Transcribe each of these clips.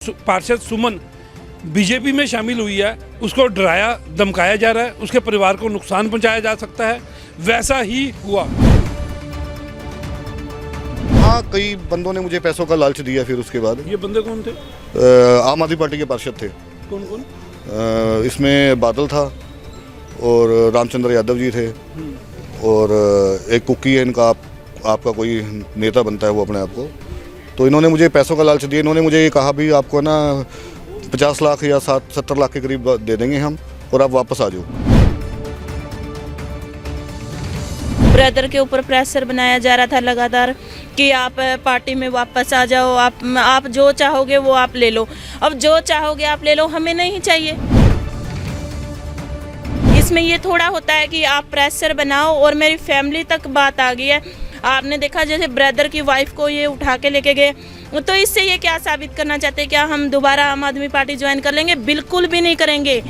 पार्षद सुमन बीजेपी में शामिल हुई है, उसको डराया धमकाया जा रहा है, उसके परिवार को नुकसान पहुंचाया जा सकता है, वैसा ही हुआ। हाँ, कई बंदों ने मुझे पैसों का लालच दिया। फिर उसके बाद ये बंदे कौन थे? आम आदमी पार्टी के पार्षद थे। कौन कौन? इसमें बादल था और रामचंद्र यादव जी थे और एक कुकी है इनका, आपका कोई नेता बनता है वो अपने आप को। तो इन्होंने मुझे पैसों का लालच दिया। इन्होंने मुझे ये कहा भी आपको ना 50 लाख या 70 लाख के करीब दे देंगे हम और आप वापस आ जाओ। ब्रदर के ऊपर प्रेशर बनाया जा रहा था लगातार कि आप पार्टी में वापस आ जाओ, आप जो चाहोगे वो आप ले लो, अब जो चाहोगे आप ले लो, हमें नहीं चाहिए। इसमें ये थोड़ा होता है कि आप प्रेशर बनाओ और मेरी फैमिली तक बात आ गई है। आपने देखा जैसे ब्रदर की वाइफ को ये उठा के लेके गए, तो इससे ये क्या साबित करना चाहते हैं? क्या हम दोबारा आम आदमी पार्टी ज्वाइन कर लेंगे? बिल्कुल भी नहीं करेंगे।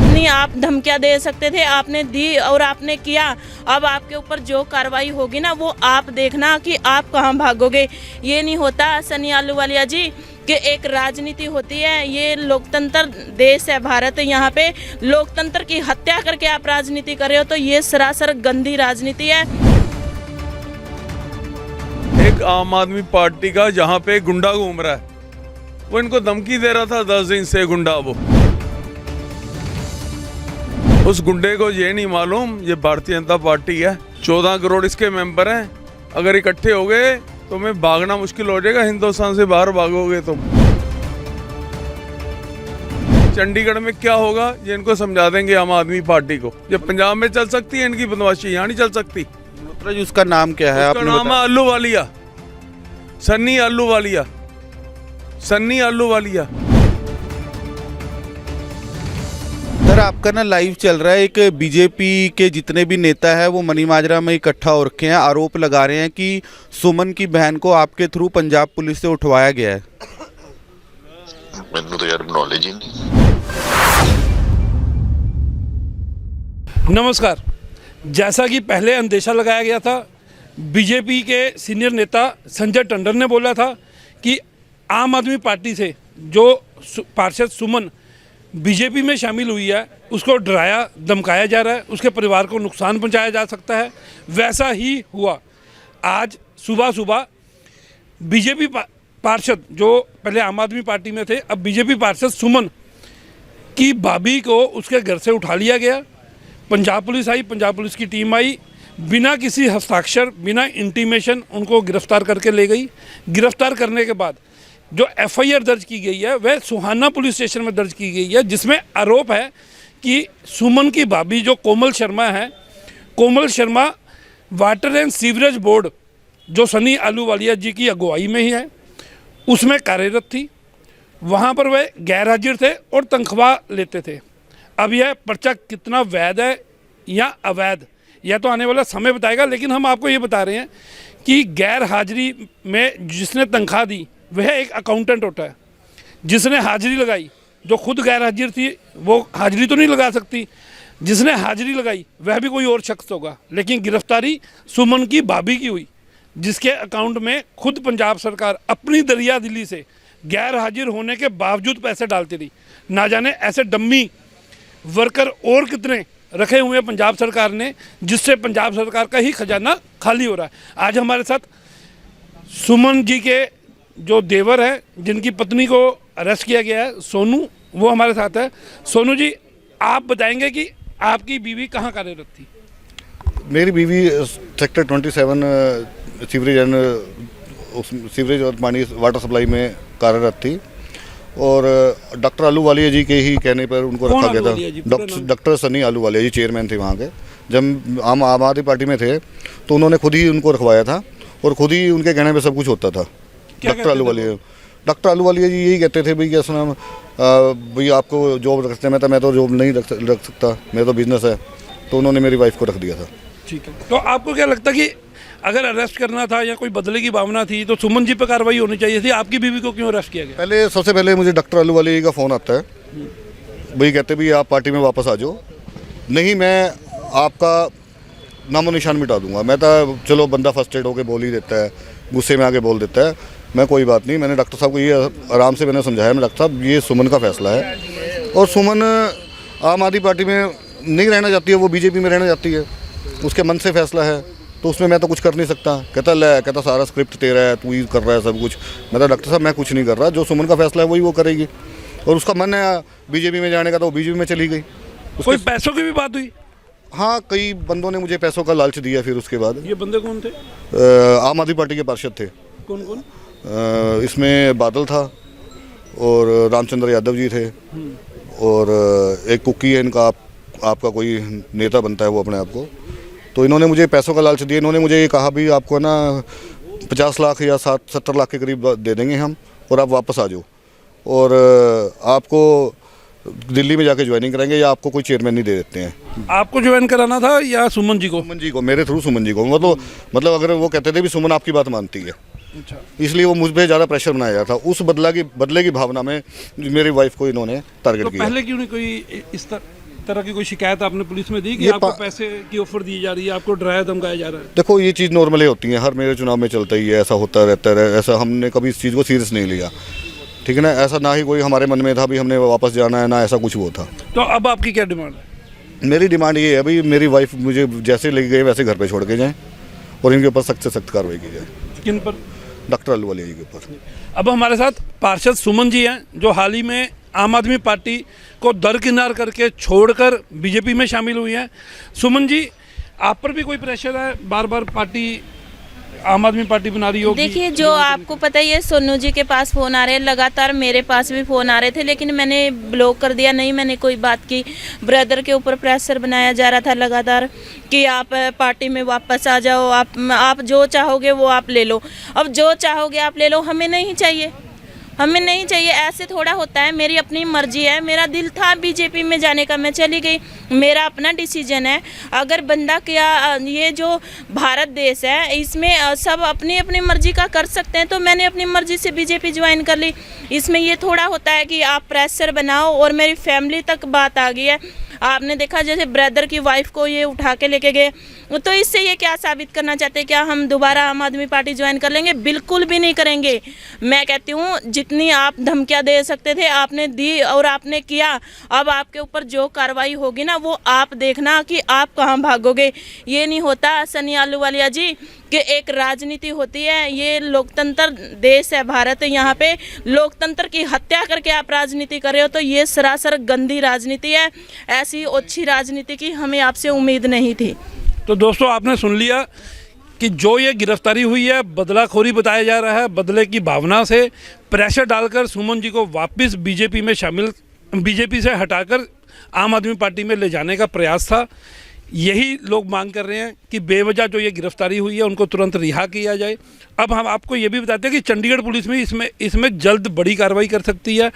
नहीं, आप धमकियां दे सकते थे, आपने दी और आपने किया। अब आपके ऊपर जो कार्रवाई होगी ना वो आप देखना कि आप कहां भागोगे। ये नहीं होता सनी आलूवालिया जी कि एक राजनीति होती है, ये लोकतंत्र देश है भारत, यहाँ पे लोकतंत्र की हत्या करके आप राजनीति कर रहे हो, तो ये सरासर गंदी राजनीति है। एक आम आदमी पार्टी का जहाँ पे गुंडा घूम रहा है, वो इनको धमकी दे रहा था 10 दिन से गुंडा। वो उस गुंडे को ये नहीं मालूम ये भारतीय जनता पार्टी है। 14 करोड़ इसके मेंबर हैं, अगर इकट्ठे हो गए तो मैं भागना मुश्किल हो जाएगा। हिंदुस्तान से बाहर भागोगे तुम। चंडीगढ़ में क्या होगा ये इनको समझा देंगे आम आदमी पार्टी को। ये पंजाब में चल सकती है इनकी बदमाशी, यहाँ नहीं चल सकती। उसका नाम क्या है? उसका नाम है आलूवालिया, सन्नी आलूवालिया, सन्नी आलूवालिया। सर, आपका ना लाइव चल रहा है, एक बीजेपी के जितने भी नेता है वो मनी माजरा में इकट्ठा हो रखे हैं। आरोप लगा रहे हैं कि सुमन की बहन को आपके थ्रू पंजाब पुलिस से उठवाया गया है। मैंने तो यार नॉलेज ही नहीं। नमस्कार। जैसा कि पहले अंदेशा लगाया गया था, बीजेपी के सीनियर नेता संजय टंडन ने बोला था कि आम आदमी पार्टी से जो पार्षद सुमन बीजेपी में शामिल हुई है, उसको डराया धमकाया जा रहा है, उसके परिवार को नुकसान पहुंचाया जा सकता है, वैसा ही हुआ। आज सुबह सुबह बीजेपी पार्षद जो पहले आम आदमी पार्टी में थे, अब बीजेपी पार्षद सुमन की भाभी को उसके घर से उठा लिया गया। पंजाब पुलिस आई, पंजाब पुलिस की टीम आई, बिना किसी हस्ताक्षर, बिना इंटीमेशन उनको गिरफ्तार करके ले गई। गिरफ्तार करने के बाद जो एफआईआर दर्ज की गई है वह सुहाना पुलिस स्टेशन में दर्ज की गई है, जिसमें आरोप है कि सुमन की भाभी जो कोमल शर्मा है, Komal Sharma water and sewerage board जो सनी आलूवालिया जी की अगुवाई में ही है, उसमें कार्यरत थी। वहाँ पर वह गैर हाजिर थे और तनख्वाह लेते थे। अब यह पर्चा कितना वैध है या अवैध, यह तो आने वाला समय बताएगा, लेकिन हम आपको ये बता रहे हैं कि गैर हाजिरी में जिसने तनख्वाह दी वह एक अकाउंटेंट होता है। जिसने हाजिरी लगाई, जो खुद गैर हाजिर थी, वो हाजिरी तो नहीं लगा सकती, जिसने हाजिरी लगाई वह भी कोई और शख्स होगा। लेकिन गिरफ्तारी सुमन की भाभी की हुई, जिसके अकाउंट में खुद पंजाब सरकार अपनी दरिया दिली से गैर हाजिर होने के बावजूद पैसे डालती रही। ना जाने ऐसे डम्मी वर्कर और कितने रखे हुए हैं पंजाब सरकार ने, जिससे पंजाब सरकार का ही खजाना खाली हो रहा है। आज हमारे साथ सुमन जी के जो देवर है, जिनकी पत्नी को अरेस्ट किया गया है, सोनू, वो हमारे साथ है। सोनू जी, आप बताएंगे कि आपकी बीवी कहाँ कार्यरत थी? मेरी बीवी सेक्टर 27 सीवरेज और पानी वाटर सप्लाई में कार्यरत थी और डॉक्टर आलूवालिया जी के ही कहने पर उनको रखा गया था। डॉक्टर सनी आलूवालिया जी चेयरमैन थे वहाँ के। जब आम आदमी पार्टी में थे तो उन्होंने खुद ही उनको रखवाया था और खुद ही उनके कहने पे सब कुछ होता था। डॉक्टर आलूवालिया जी यही कहते थे भाई कि असलम भाई आपको जॉब रखते हैं। मैं तो जॉब नहीं रख सकता, मेरा तो बिजनेस है। तो उन्होंने मेरी वाइफ को रख दिया था। ठीक है, तो आपको क्या लगता कि अगर अरेस्ट करना था या कोई बदले की भावना थी तो सुमन जी पर कार्रवाई होनी चाहिए थी? आपकी बीवी को क्यों अरेस्ट किया गया? सबसे पहले मुझे डॉक्टर आलूवालिया जी का फ़ोन आता है, भाई कहते भाई आप पार्टी में वापस आ जाओ, नहीं मैं आपका नामो निशान मिटा दूंगा। मैं तो चलो बंदा फर्स्ट एड होके बोल ही देता है, गुस्से में आके बोल देता है, मैं कोई बात नहीं, मैंने डॉक्टर साहब को ये आराम से मैंने समझाया, मैं डॉक्टर साहब ये सुमन का फैसला है और सुमन आम आदमी पार्टी में नहीं रहना चाहती है, वो बीजेपी में रहना चाहती है, उसके मन से फैसला है, तो उसमें मैं तो कुछ कर नहीं सकता। कहता सारा स्क्रिप्ट तेरा है, तू ही कर रहा है सब कुछ। मैं तो डॉक्टर साहब मैं कुछ नहीं कर रहा, जो सुमन का फैसला है वही वो करेगी, और उसका मन है बीजेपी में जाने का तो वो बीजेपी में चली गई। कोई पैसों की भी बात हुई? हाँ, कई बंदों ने मुझे पैसों का लालच दिया। फिर उसके बाद ये बंदे कौन थे? आम आदमी पार्टी के पार्षद थे। कौन कौन? इसमें बादल था और रामचंद्र यादव जी थे, और एक कुकी है इनका, आपका कोई नेता बनता है वो अपने आप को। तो इन्होंने मुझे पैसों का लालच दिया। इन्होंने मुझे ये कहा भी आपको ना 50 लाख या 70 लाख के करीब दे देंगे हम, और आप वापस आ जाओ, और आपको दिल्ली में जाके ज्वाइनिंग कराएंगे, या आपको कोई चेयरमैन नहीं दे देते हैं। आपको ज्वाइन कराना था या सुमन जी को? सुमन जी को, मेरे थ्रू सुमन जी को। मतलब अगर वो कहते थे भी सुमन आपकी बात मानती है, अच्छा, इसलिए वो मुझ पर ज़्यादा प्रेशर बनाया जाता था। उस बदले की भावना में मेरी वाइफ को इन्होंने टारगेट तो किया। पहले क्यों नहीं कोई इस तरह की कोई शिकायत आपने पुलिस में दी कि ये आपको पैसे की ऑफर दी जा रही है, आपको डराया धमकाया जा रहा है? देखो, ये चीज़ नॉर्मली होती है, हर मेरे चुनाव में चलता ही है, ऐसा होता रहता है। ऐसा हमने कभी इस चीज़ को सीरियस नहीं लिया, ठीक है ना। ऐसा ना ही कोई हमारे मन में था भी हमने वापस जाना है, ना ऐसा कुछ वो था। तो अब आपकी क्या डिमांड है? मेरी डिमांड ये है भाई, मेरी वाइफ मुझे जैसे लेके गए वैसे घर पे छोड़ के जाएं, और इनके ऊपर सख्त से सख्त कार्रवाई की जाए। किन पर? डॉक्टर अहलूवालिया जी के ऊपर। अब हमारे साथ पार्षद सुमन जी हैं, जो हाल ही में आम आदमी पार्टी को दरकिनार करके छोड़कर बीजेपी में शामिल हुई हैं। सुमन जी, आप पर भी कोई प्रेशर है? बार बार पार्टी आम आदमी पार्टी बना रही होगी। देखिए, जो आपको पता ही है, सोनू जी के पास फ़ोन आ रहे हैं, लगातार मेरे पास भी फ़ोन आ रहे थे, लेकिन मैंने ब्लॉक कर दिया। नहीं, मैंने कोई बात की। ब्रदर के ऊपर प्रेशर बनाया जा रहा था लगातार कि आप पार्टी में वापस आ जाओ, आप जो चाहोगे वो आप ले लो। अब जो चाहोगे आप ले लो, हमें नहीं चाहिए, हमें नहीं चाहिए। ऐसे थोड़ा होता है, मेरी अपनी मर्जी है। मेरा दिल था बीजेपी में जाने का, मैं चली गई, मेरा अपना डिसीजन है। अगर बंदा क्या, ये जो भारत देश है, इसमें सब अपनी अपनी मर्जी का कर सकते हैं, तो मैंने अपनी मर्जी से बीजेपी ज्वाइन कर ली। इसमें ये थोड़ा होता है कि आप प्रेशर बनाओ, और मेरी फैमिली तक बात आ गई है। आपने देखा जैसे ब्रदर की वाइफ को ये उठा के लेके गए, तो इससे ये क्या साबित करना चाहते हैं? क्या हम दोबारा आम आदमी पार्टी ज्वाइन कर लेंगे? बिल्कुल भी नहीं करेंगे। मैं कहती हूँ, जितनी आप धमकियाँ दे सकते थे आपने दी और आपने किया। अब आपके ऊपर जो कार्रवाई होगी ना, वो आप देखना कि आप कहाँ भागोगे। ये नहीं होता सनी आलूवालिया जी कि एक राजनीति होती है, ये लोकतंत्र देश है भारत, यहाँ पे लोकतंत्र की हत्या करके आप राजनीति कर रहे हो, तो ये सरासर गंदी राजनीति है। ऐसी अच्छी राजनीति की हमें आपसे उम्मीद नहीं थी। तो दोस्तों, आपने सुन लिया कि जो ये गिरफ्तारी हुई है, बदलाखोरी बताया जा रहा है। बदले की भावना से प्रेशर डालकर सुमन जी को वापस बीजेपी से हटाकर आम आदमी पार्टी में ले जाने का प्रयास था। यही लोग मांग कर रहे हैं कि बेवजह जो ये गिरफ्तारी हुई है उनको तुरंत रिहा किया जाए। अब हम आपको ये भी बताते हैं कि चंडीगढ़ पुलिस में इसमें जल्द बड़ी कार्रवाई कर सकती है।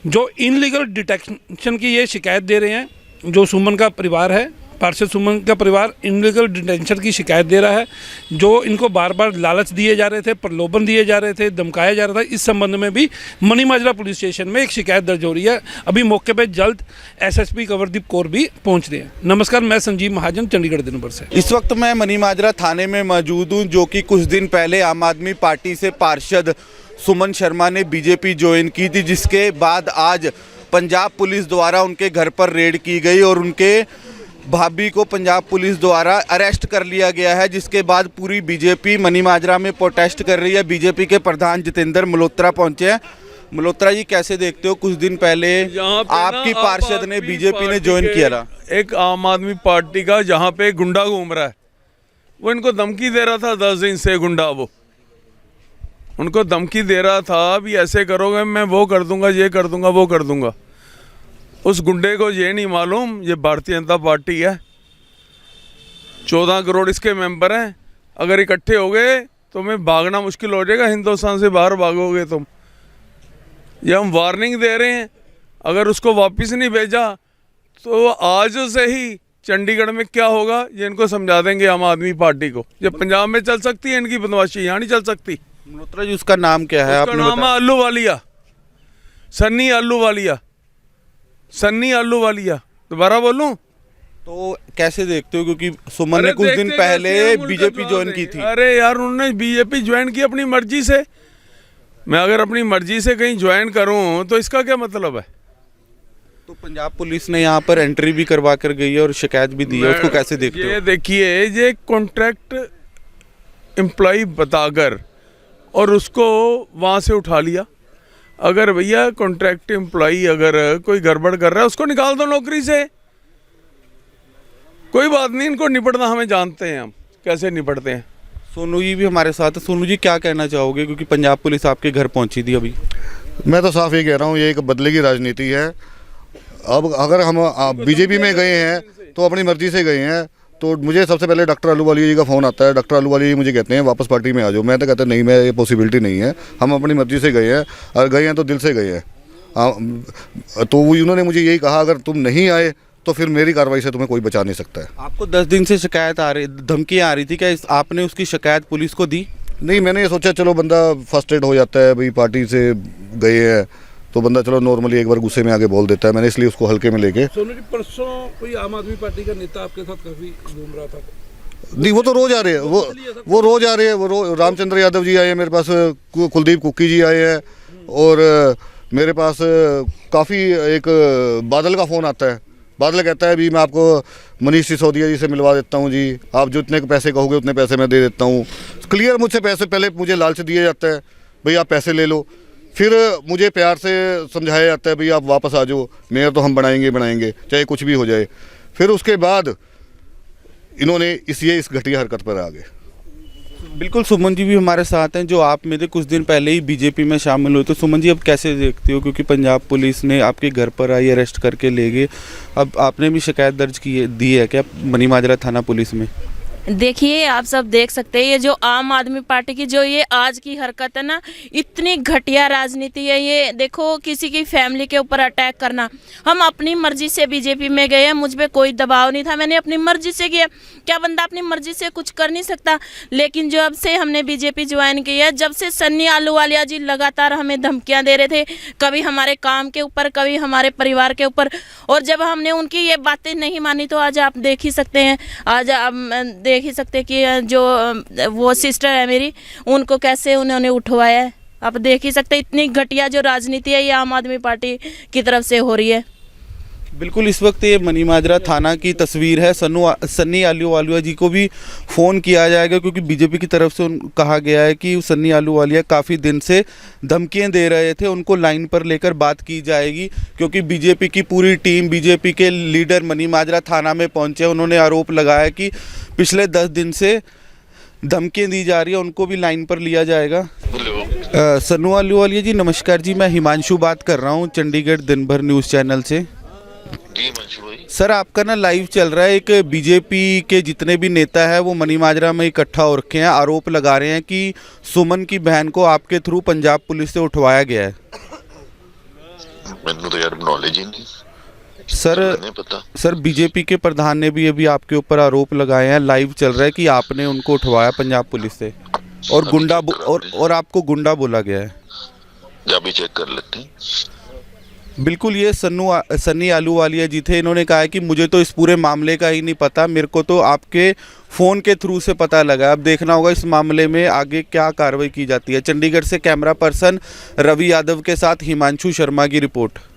जो इनलीगल डिटेंशन की ये शिकायत दे रहे हैं, जो सुमन का परिवार है, पार्षद सुमन का परिवार इनलीगल डिटेंशन की शिकायत दे रहा है। जो इनको बार बार लालच दिए जा रहे थे, प्रलोभन दिए जा रहे थे, धमकाया जा रहा था, इस संबंध में भी मनी माजरा पुलिस स्टेशन में एक शिकायत दर्ज हो रही है। अभी मौके पर जल्द एसएसपी कंवरदीप कौर भी पहुंच रहे हैं। नमस्कार, मैं संजीव महाजन, चंडीगढ़ दिनभर से। इस वक्त मैं मनी माजरा थाने में मौजूद हूँ, जो कि कुछ दिन पहले आम आदमी पार्टी से पार्षद सुमन शर्मा ने बीजेपी ज्वाइन की थी, जिसके बाद आज पंजाब पुलिस द्वारा उनके घर पर रेड की गई और उनके भाभी को पंजाब पुलिस द्वारा अरेस्ट कर लिया गया है। जिसके बाद पूरी बीजेपी मनी माजरा में प्रोटेस्ट कर रही है। बीजेपी के प्रधान जितेंद्र मल्होत्रा पहुंचे हैं। मल्होत्रा जी, कैसे देखते हो, कुछ दिन पहले आपकी पार्षद ने बीजेपी ने ज्वाइन किया था, एक आम आदमी पार्टी का जहाँ पे गुंडा घूम रहा है, वो इनको धमकी दे रहा था 10 दिन से। गुंडा वो उनको धमकी दे रहा था भी ऐसे करोगे मैं वो कर दूंगा, ये कर दूंगा, वो कर दूंगा। उस गुंडे को ये नहीं मालूम ये भारतीय जनता पार्टी है। 14 करोड़ इसके मेंबर हैं। अगर इकट्ठे हो गए तो मैं भागना मुश्किल हो जाएगा, हिंदुस्तान से बाहर भागोगे तुम। ये हम वार्निंग दे रहे हैं। अगर उसको वापस नहीं भेजा तो आज से ही चंडीगढ़ में क्या होगा ये इनको समझा देंगे आम आदमी पार्टी को। ये पंजाब में चल सकती है इनकी बदमाशी, यहाँ नहीं चल सकती। मल्होत्रा जी, उसका नाम क्या है? उसका नाम है आलूवालिया, सन्नी आलूवालिया, सन्नी आलूवालिया। दोबारा बोलूं तो कैसे देखते हो, क्योंकि सुमन ने कुछ दिन पहले बीजेपी ज्वाइन की थी। अरे यार, उन्होंने बीजेपी ज्वाइन की अपनी मर्जी से। मैं अगर अपनी मर्जी से कहीं ज्वाइन करूं तो इसका क्या मतलब है? तो पंजाब पुलिस ने यहाँ पर एंट्री भी करवा कर गई है और शिकायत भी दी है, उसको कैसे देखते हो? ये देखिए, ये कॉन्ट्रैक्ट एम्प्लॉय बताकर और उसको वहाँ से उठा लिया। अगर भैया कॉन्ट्रैक्ट एम्प्लॉय अगर कोई गड़बड़ कर रहा है उसको निकाल दो नौकरी से, कोई बात नहीं, इनको निपटना हमें जानते हैं, हम कैसे निपटते हैं। सोनू जी भी हमारे साथ है। सोनू जी, क्या कहना चाहोगे, क्योंकि पंजाब पुलिस आपके घर पहुंची थी अभी? मैं तो साफ ये कह रहा हूँ, ये एक बदले की राजनीति है। अब अगर हम बीजेपी में गए हैं तो अपनी मर्जी से गए हैं। तो मुझे सबसे पहले डॉक्टर अहलूवालिया जी का फ़ोन आता है, डॉक्टर अहलूवालिया जी मुझे कहते हैं वापस पार्टी में आ जाओ। मैं तो कहता नहीं, मैं ये पॉसिबिलिटी नहीं है, हम अपनी मर्जी से गए हैं और गए हैं तो दिल से गए हैं। तो उन्होंने मुझे यही कहा, अगर तुम नहीं आए तो फिर मेरी कार्रवाई से तुम्हें कोई बचा नहीं सकता है। आपको 10 दिन से शिकायत आ रही, धमकियाँ आ रही थी, क्या आपने उसकी शिकायत पुलिस को दी? नहीं, मैंने ये सोचा चलो बंदा फर्स्ट एड हो जाता है, भाई पार्टी से गए हैं तो बंदा चलो नॉर्मली एक बार गुस्से में आके बोल देता है। मैंने इसलिए उसको हल्के में लेके। सोनू जी, परसों कोई आम आदमी पार्टी का नेता आपके साथ काफी घूम रहा था? नहीं, वो तो रोज आ रहे हैं, वो रोज आ रहे हैं। वो रामचंद्र यादव जी आए हैं मेरे पास, कुलदीप कुक्की जी आए हैं, और मेरे पास काफ़ी एक बादल का फ़ोन आता है। बादल कहता है भी मैं आपको मनीष सिसोदिया जी से मिलवा देता हूँ जी, आप जो इतने पैसे कहोगे उतने पैसे मैं दे देता हूँ। क्लियर मुझसे पैसे पहले मुझे लालच दिया जाता है, भाई आप पैसे ले लो, फिर मुझे प्यार से समझाया जाता है भाई आप वापस आ जाओ, मेयर तो हम बनाएंगे चाहे कुछ भी हो जाए। फिर उसके बाद इन्होंने इस घटिया हरकत पर आ गए। बिल्कुल, सुमन जी भी हमारे साथ हैं, जो आप में थे कुछ दिन पहले ही बीजेपी में शामिल हुए। तो सुमन जी, अब कैसे देखते हो, क्योंकि पंजाब पुलिस ने आपके घर पर आई, अरेस्ट करके ले गए, अब आपने भी शिकायत दर्ज दी है क्या मनी माजरा थाना पुलिस में? देखिए, आप सब देख सकते हैं ये जो आम आदमी पार्टी की जो ये आज की हरकत है ना, इतनी घटिया राजनीति है ये। देखो, किसी की फैमिली के ऊपर अटैक करना। हम अपनी मर्जी से बीजेपी में गए हैं, मुझ पे कोई दबाव नहीं था, मैंने अपनी मर्जी से किया। क्या बंदा अपनी मर्जी से कुछ कर नहीं सकता? लेकिन जब से हमने बीजेपी ज्वाइन की है, जब से सन्नी आलूवालिया जी लगातार हमें धमकियाँ दे रहे थे, कभी हमारे काम के ऊपर, कभी हमारे परिवार के ऊपर, और जब हमने उनकी ये बातें नहीं मानी तो आज आप देख ही सकते हैं, आज आप देख ही सकते कि जो वो सिस्टर है मेरी, उनको कैसे उन्होंने उठवाया है। आप देख ही सकते इतनी घटिया जो राजनीति है ये आम आदमी पार्टी की तरफ से हो रही है। बिल्कुल, इस वक्त ये मनी माजरा थाना की तस्वीर है। सन्नी आलूवालिया जी को भी फ़ोन किया जाएगा, क्योंकि बीजेपी की तरफ से कहा गया है कि सन्नी आलूवालिया काफ़ी दिन से धमकियां दे रहे थे, उनको लाइन पर लेकर बात की जाएगी। क्योंकि बीजेपी की पूरी टीम, बीजेपी के लीडर मनी माजरा थाना में पहुंचे। उन्होंने आरोप लगाया कि पिछले 10 दिन से धमकियाँ दी जा रही है, उनको भी लाइन पर लिया जाएगा। सन्नी आलूवालिया जी, नमस्कार जी, मैं हिमांशु बात कर रहा हूँ चंडीगढ़ दिन भर न्यूज़ चैनल से। जी मंशू भाई। सर, आपका ना लाइव चल रहा है, एक बीजेपी के जितने भी नेता है वो मनी माजरा में इकट्ठा हो रखे हैं, आरोप लगा रहे हैं कि सुमन की बहन को आपके थ्रू पंजाब पुलिस से उठवाया गया है। मैंने तो यार नॉलेज ही नहीं सर, नहीं पता। सर, बीजेपी के प्रधान ने भी अभी आपके ऊपर आरोप लगाए हैं, लाइव चल रहा है कि आपने उनको उठवाया पंजाब पुलिस से, और गुंडा और आपको गुंडा बोला गया है। जा भी चेक कर लेते हैं। बिल्कुल, ये सन्नी आलूवालिया जी थे। इन्होंने कहा है कि मुझे तो इस पूरे मामले का ही नहीं पता, मेरे को तो आपके फ़ोन के थ्रू से पता लगा। अब देखना होगा इस मामले में आगे क्या कार्रवाई की जाती है। चंडीगढ़ से कैमरा पर्सन रवि यादव के साथ हिमांशु शर्मा की रिपोर्ट।